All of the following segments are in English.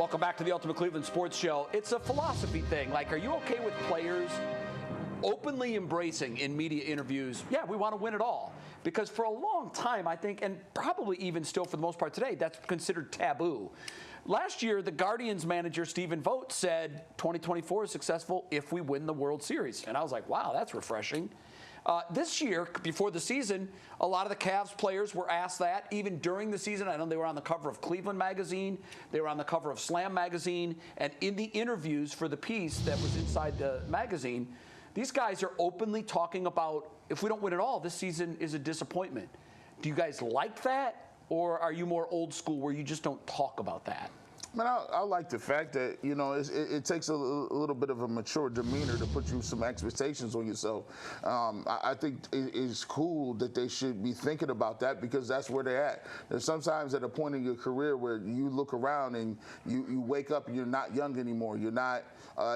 Welcome back to the Ultimate Cleveland Sports Show. It's a philosophy thing. Like, are you okay with players openly embracing in media interviews, yeah, we want to win it all? Because for a long time, I think, and probably even still for the most part today, that's considered taboo. Last year, the Guardians manager, Stephen Vogt, said 2024 is successful if we win the World Series. And I was like, wow, that's refreshing. This year, before the season, a lot of the Cavs players were asked that. Even during the season, I know they were on the cover of Cleveland magazine, they were on the cover of Slam magazine, and in the interviews for the piece that was inside the magazine, these guys are openly talking about, if we don't win it all, this season is a disappointment. Do you guys like that, or are you more old school where you just don't talk about that? Man, I like the fact that, you know, it takes a little bit of a mature demeanor to put you some expectations on yourself. I think it's cool that they should be thinking about that, because that's where they're at. There's sometimes at a point in your career where you look around and you wake up and you're not young anymore. You're not,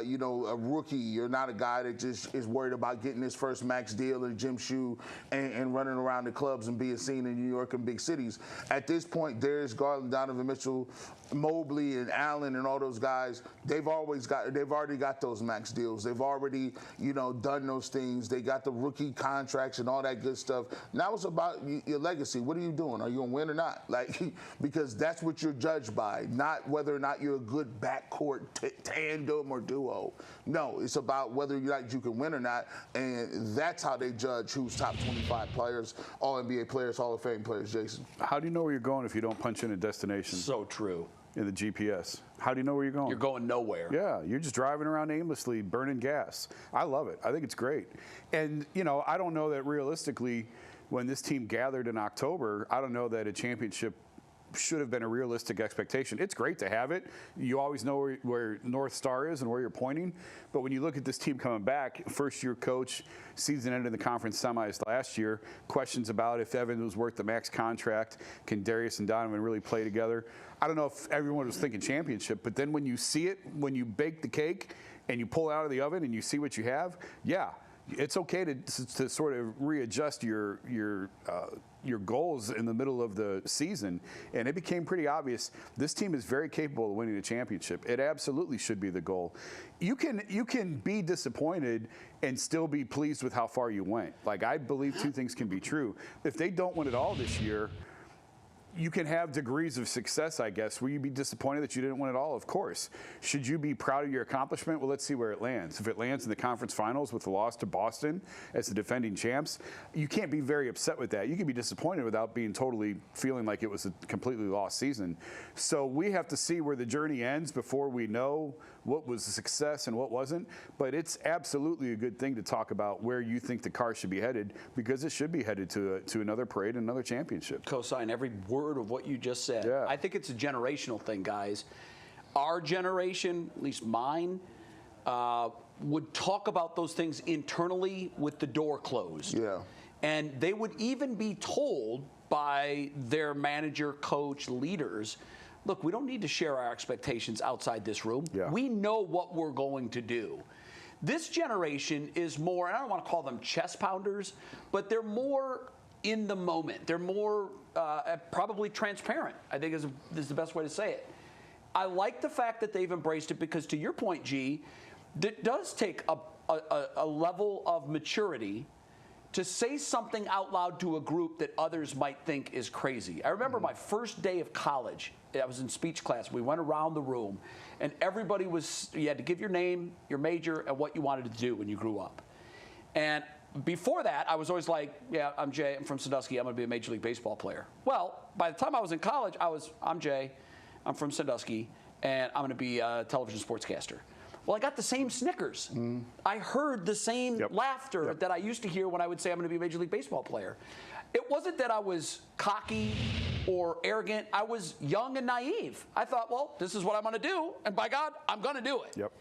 you know, a rookie. You're not a guy that just is worried about getting his first max deal in a gym shoe and running around the clubs and being seen in New York and big cities. At this point, Darius Garland, Donovan Mitchell, Mobley, and Allen and all those guys, they've already got those max deals. They've already, you know, done those things. They got the rookie contracts and all that good stuff. Now it's about your legacy. What are you doing? Are you gonna win or not? Like, because that's what you're judged by, not whether or not you're a good backcourt tandem or duo. No, it's about whether or not you can win or not, and that's how they judge who's top 25 players, All NBA players, Hall of Fame players. Jason, how do you know where you're going if you don't punch in a destination? So true. In the GPS. How do you know where you're going? You're going nowhere. Yeah, you're just driving around aimlessly, burning gas. I love it. I think it's great. And, you know, I don't know that realistically, when this team gathered in October, I don't know that a championship should have been a realistic expectation. It's great to have it. You always know where North Star is and where you're pointing. But when you look at this team coming back, first-year coach, season ended in the conference semis last year, questions about if Evan was worth the max contract, can Darius and Donovan really play together? I don't know if everyone was thinking championship, but then when you see it, when you bake the cake and you pull it out of the oven and you see what you have, yeah, it's okay to sort of readjust your goals in the middle of the season. And it became pretty obvious this team is very capable of winning a championship. It absolutely should be the goal. You can be disappointed and still be pleased with how far you went. Like, I believe two things can be true. If they don't win it all this year, you can have degrees of success, I guess. Will you be disappointed that you didn't win it all? Of course. Should you be proud of your accomplishment? Well, let's see where it lands. If it lands in the conference finals with the loss to Boston as the defending champs, you can't be very upset with that. You can be disappointed without being totally feeling like it was a completely lost season. So we have to see where the journey ends before we know what was a success and what wasn't. But it's absolutely a good thing to talk about where you think the car should be headed, because it should be headed to another parade and another championship. Co-sign every word of what you just said. Yeah. I think it's a generational thing, guys. Our generation, at least mine, would talk about those things internally with the door closed. Yeah. And they would even be told by their manager, coach, leaders, look, we don't need to share our expectations outside this room. Yeah. We know what we're going to do. This generation is more, and I don't want to call them chest pounders, but they're more in the moment. They're more probably transparent, I think is the best way to say it. I like the fact that they've embraced it, because to your point, G, it does take a level of maturity to say something out loud to a group that others might think is crazy. I remember my first day of college. I was in speech class. We went around the room, and everybody you had to give your name, your major, and what you wanted to do when you grew up. And before that, I was always like, yeah, I'm Jay, I'm from Sandusky, I'm going to be a Major League Baseball player. Well, by the time I was in college, I'm Jay, I'm from Sandusky, and I'm going to be a television sportscaster. Well, I got the same snickers. I heard the same laughter that I used to hear when I would say I'm going to be a Major League Baseball player. It wasn't that I was cocky or arrogant. I was young and naive. I thought, well, this is what I'm going to do, and by God, I'm going to do it. Yep.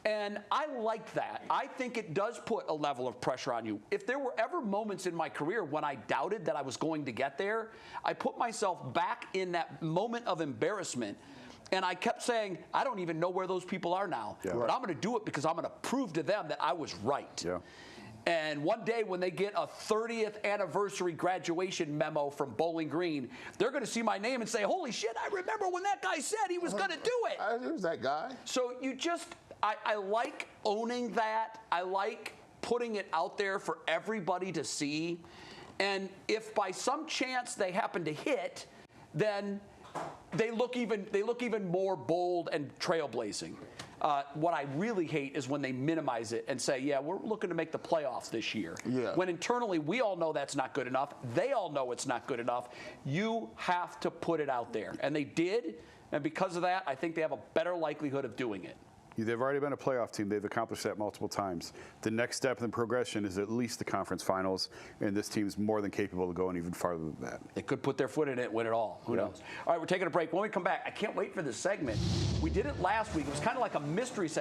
And I like that. I think it does put a level of pressure on you. If there were ever moments in my career when I doubted that I was going to get there, I put myself back in that moment of embarrassment. And I kept saying, I don't even know where those people are now. Yeah. But I'm going to do it because I'm going to prove to them that I was right. Yeah. And one day when they get a 30th anniversary graduation memo from Bowling Green, they're going to see my name and say, holy shit, I remember when that guy said he was going to do it. Who's that guy? So you just, I like owning that. I like putting it out there for everybody to see. And if by some chance they happen to hit, then they look even more bold and trailblazing. What I really hate is when they minimize it and say, yeah, we're looking to make the playoffs this year. Yeah. When internally we all know that's not good enough. They all know it's not good enough. You have to put it out there. And they did. And because of that, I think they have a better likelihood of doing it. They've already been a playoff team. They've accomplished that multiple times. The next step in the progression is at least the conference finals, and this team's more than capable of going even farther than that. They could put their foot in it, win it all. Who knows? All right, we're taking a break. When we come back, I can't wait for this segment. We did it last week. It was kind of like a mystery segment.